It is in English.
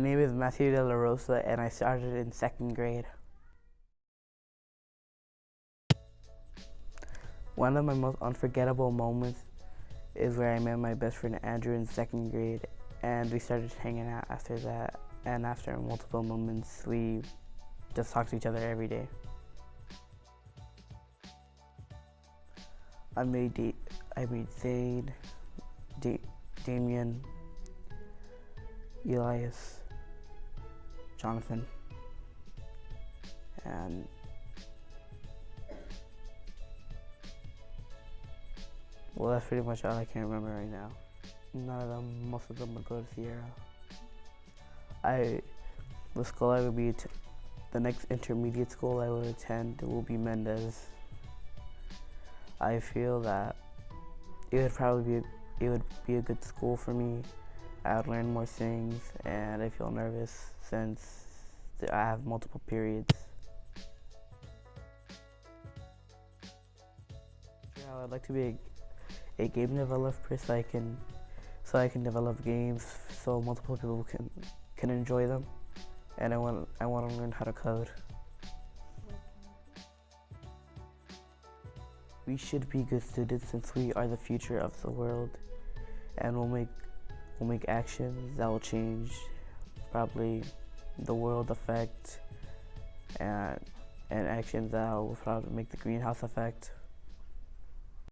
name is Matthew De La Rosa, and I started in 2nd grade. One of my most unforgettable moments is where I met my best friend Andrew in 2nd grade, and we started hanging out after that. And after multiple moments, we just talked to each other every day. I made Zayd, Damien, Elias, Jonathan, and well, that's pretty much all I can remember right now. None of them, most of them would go to Sierra. The school I would be, the next intermediate school I would attend will be Mendez. I feel that it would be a good school for me. I would learn more things, and I feel nervous since I have multiple periods. I would like to be a game developer so I can develop games so multiple people can enjoy them, and I want to learn how to code. We should be good students since we are the future of the world, and we'll make actions that will change probably the world effect, and actions that will probably make the greenhouse effect.